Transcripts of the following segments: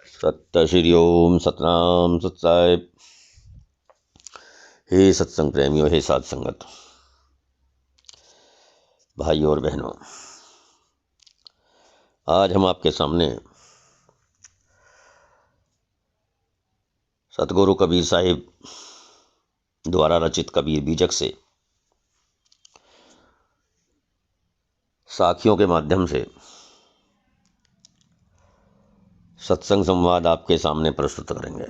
सत्य श्री ओम सतनाम सत्साहिब। हे सत्संग प्रेमियों, हे साध संगत भाइयों और बहनों, आज हम आपके सामने सतगुरु कबीर साहिब द्वारा रचित कबीर बीजक से साखियों के माध्यम से सत्संग संवाद आपके सामने प्रस्तुत करेंगे।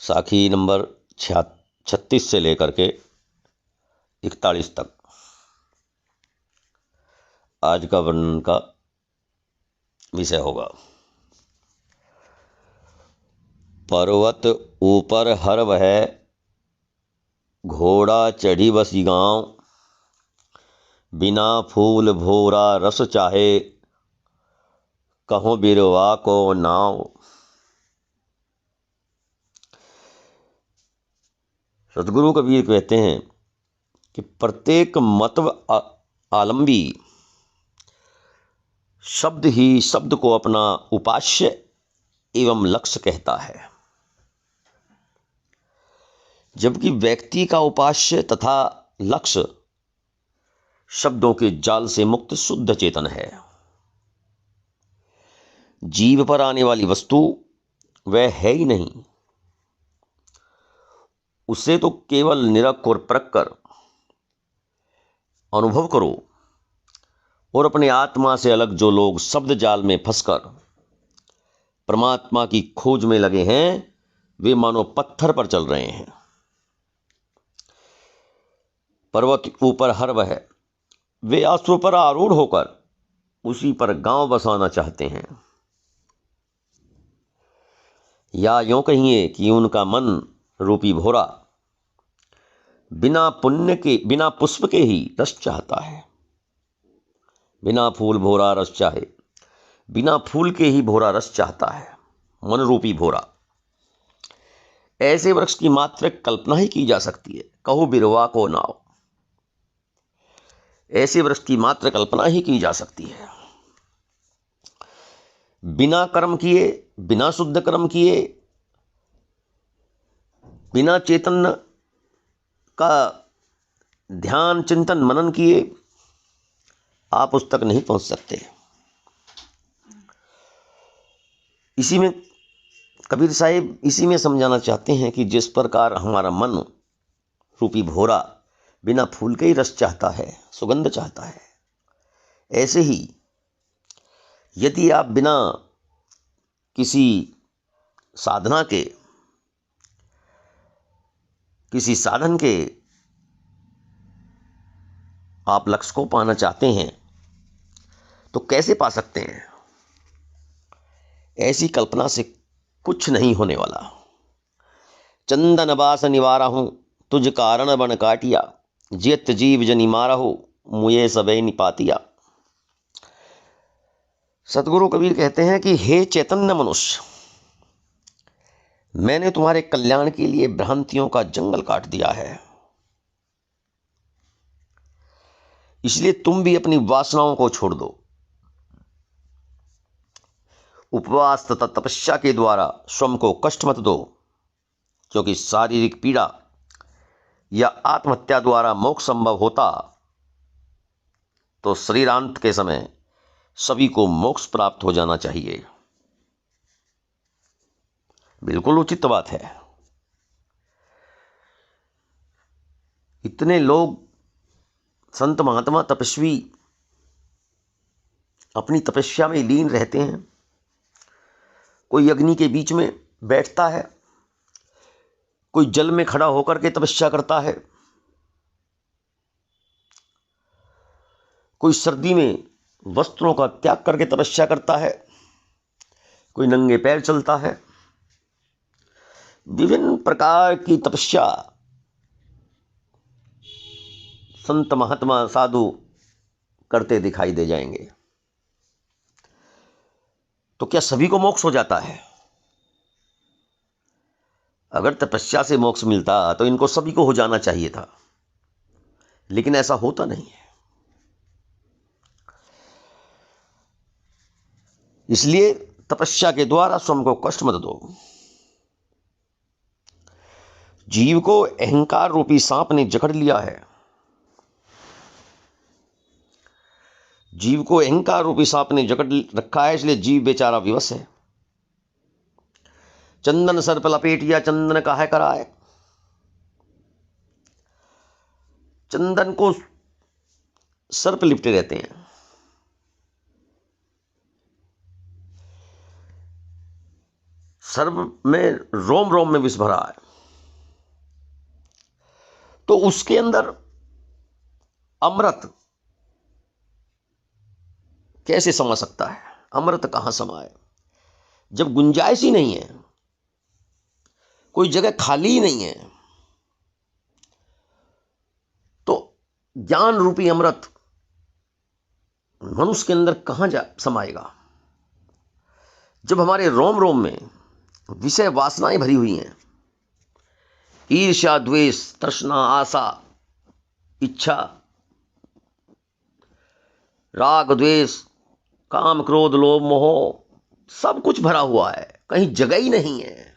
साखी नंबर 36 से लेकर के 41 तक आज का वर्णन का विषय होगा। पर्वत ऊपर हर वह, घोड़ा चढ़ी बसी गांव, बिना फूल भोरा रस चाहे, कहो बिरवा को नाव। सतगुरु कबीर कहते हैं कि प्रत्येक मतव आलंबी शब्द ही शब्द को अपना उपास्य एवं लक्ष्य कहता है, जबकि व्यक्ति का उपास्य तथा लक्ष्य शब्दों के जाल से मुक्त शुद्ध चेतन है। जीव पर आने वाली वस्तु वह है ही नहीं, उसे तो केवल निरख और परख कर अनुभव करो। और अपने आत्मा से अलग जो लोग शब्द जाल में फंसकर परमात्मा की खोज में लगे हैं, वे मानो पत्थर पर चल रहे हैं। पर्वत ऊपर हर वह, वे अश्व पर आरूढ़ होकर उसी पर गांव बसाना चाहते हैं। या यूं कहिए कि उनका मन रूपी भोरा बिना पुष्प के ही रस चाहता है। बिना फूल भोरा रस चाहे, बिना फूल के ही भोरा रस चाहता है मन रूपी भोरा। ऐसे वृक्ष की मात्र कल्पना ही की जा सकती है, कहो बिरवा को नाव। ऐसे वृक्ष की मात्र कल्पना ही की जा सकती है। बिना कर्म किए, बिना शुद्ध कर्म किए, बिना चेतन का ध्यान चिंतन मनन किए आप उस तक नहीं पहुंच सकते। इसी में कबीर साहिब इसी में समझाना चाहते हैं कि जिस प्रकार हमारा मन रूपी भोरा बिना फूल के ही रस चाहता है, सुगंध चाहता है, ऐसे ही यदि आप बिना किसी साधना के, किसी साधन के आप लक्ष्य को पाना चाहते हैं तो कैसे पा सकते हैं? ऐसी कल्पना से कुछ नहीं होने वाला। चंदन बास निवारा हूं, तुझ कारण बन काटिया, जित जीव जनी मारा हो, मुझे सबे निपातिया। सतगुरु कबीर कहते हैं कि हे चैतन्य मनुष्य, मैंने तुम्हारे कल्याण के लिए भ्रांतियों का जंगल काट दिया है, इसलिए तुम भी अपनी वासनाओं को छोड़ दो। उपवास तथा तपस्या के द्वारा स्वयं को कष्ट मत दो, क्योंकि शारीरिक पीड़ा या आत्महत्या द्वारा मोक्ष संभव होता तो शरीरांत के समय सभी को मोक्ष प्राप्त हो जाना चाहिए। बिल्कुल उचित बात है। इतने लोग संत महात्मा तपस्वी अपनी तपस्या में लीन रहते हैं। कोई अग्नि के बीच में बैठता है, कोई जल में खड़ा होकर के तपस्या करता है, कोई सर्दी में वस्त्रों का त्याग करके तपस्या करता है, कोई नंगे पैर चलता है। विभिन्न प्रकार की तपस्या संत महात्मा साधु करते दिखाई दे जाएंगे। तो क्या सभी को मोक्ष हो जाता है? अगर तपस्या से मोक्ष मिलता तो इनको सभी को हो जाना चाहिए था, लेकिन ऐसा होता नहीं है। इसलिए तपस्या के द्वारा स्वयं को कष्ट मत दो। जीव को अहंकार रूपी सांप ने जकड़ लिया है। जीव को अहंकार रूपी सांप ने जकड़ रखा है, इसलिए जीव बेचारा विवश है। चंदन सर पर लपेटिया चंदन काहे कराए। चंदन को सर पर लिपटे रहते हैं। सर में रोम रोम में विष भरा है, तो उसके अंदर अमृत कैसे समा सकता है? अमृत कहां समाए? जब गुंजाइश ही नहीं है, कोई जगह खाली ही नहीं है, तो ज्ञान रूपी अमृत मनुष्य के अंदर कहां जा समाएगा? जब हमारे रोम रोम में विषय वासनाएं भरी हुई हैं, ईर्ष्या, द्वेष, तृष्णा, आशा, इच्छा, राग, द्वेष, काम, क्रोध, लोभ, मोह, सब कुछ भरा हुआ है, कहीं जगह ही नहीं है,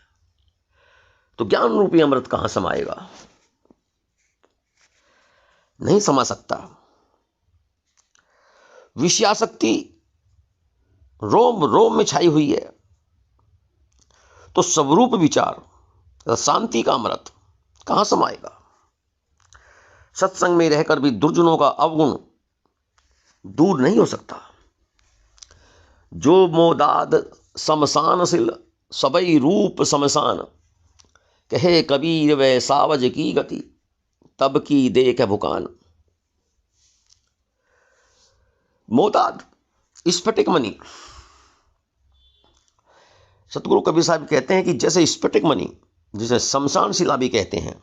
तो ज्ञान रूपी अमृत कहां समाएगा? नहीं समा सकता। विषयासक्ति रोम रोम में छाई हुई है, तो स्वरूप विचार, शांति का अमृत कहां समाएगा? सत्संग में रहकर भी दुर्जनों का अवगुण दूर नहीं हो सकता। जो मोदाद समसान सिल सबई रूप समसान, कहे कबीर वै सावज की गति, तब की देख भुकान। मोदाद स्फटिक मणि, सतगुरु कबीर साहब कहते हैं कि जैसे स्फटिक मणि, जिसे शमशान शिला भी कहते हैं,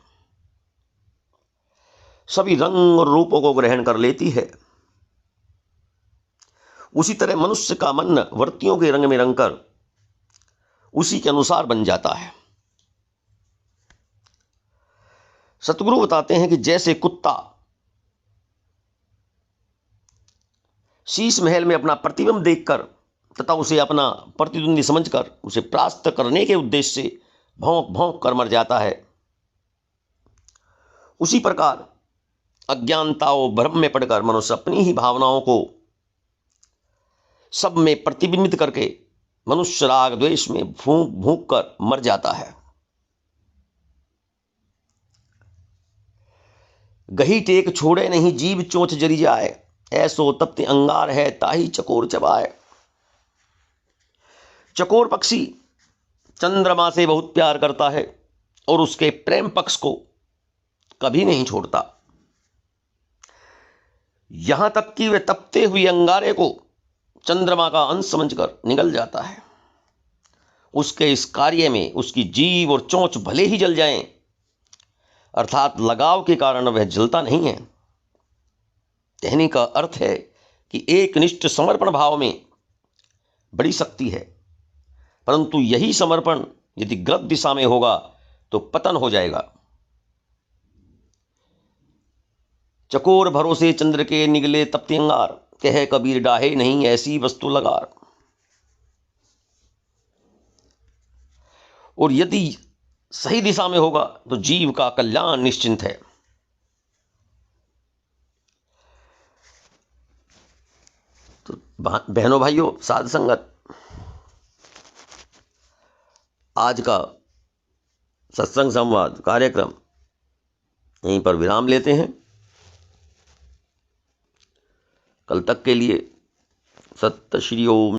सभी रंग और रूपों को ग्रहण कर लेती है, उसी तरह मनुष्य का मन वर्तियों के रंग में रंगकर उसी के अनुसार बन जाता है। सतगुरु बताते हैं कि जैसे कुत्ता शीश महल में अपना प्रतिबिंब देखकर तथा उसे अपना प्रतिद्वंदी समझकर उसे परास्त करने के उद्देश्य से भौंक भौंक कर मर जाता है, उसी प्रकार अज्ञानता और भ्रम में पड़कर मनुष्य अपनी ही भावनाओं को सब में प्रतिबिंबित करके मनुष्य राग द्वेष में भूख भूख कर मर जाता है। गही टेक छोड़े नहीं जीव चोंच जरी जाए, ऐसो तप्त अंगार है ताही चकोर चबाए। चकोर पक्षी चंद्रमा से बहुत प्यार करता है और उसके प्रेम पक्ष को कभी नहीं छोड़ता, यहां तक कि वे तपते हुए अंगारे को चंद्रमा का अंश समझकर निगल जाता है। उसके इस कार्य में उसकी जीभ और चोंच भले ही जल जाएं, अर्थात लगाव के कारण वह जलता नहीं है। कहने का अर्थ है कि एक निष्ठ समर्पण भाव में बड़ी शक्ति है, परंतु यही समर्पण यदि गलत दिशा में होगा तो पतन हो जाएगा। चकोर भरोसे चंद्र के निगले तपते अंगार, कहे कबीर डाहे नहीं ऐसी वस्तु लगार। और यदि सही दिशा में होगा तो जीव का कल्याण निश्चिंत है। तो बहनों भाइयों, साध संगत, आज का सत्संग संवाद कार्यक्रम यहीं पर विराम लेते हैं। कल तक के लिए सत्य श्री ओम।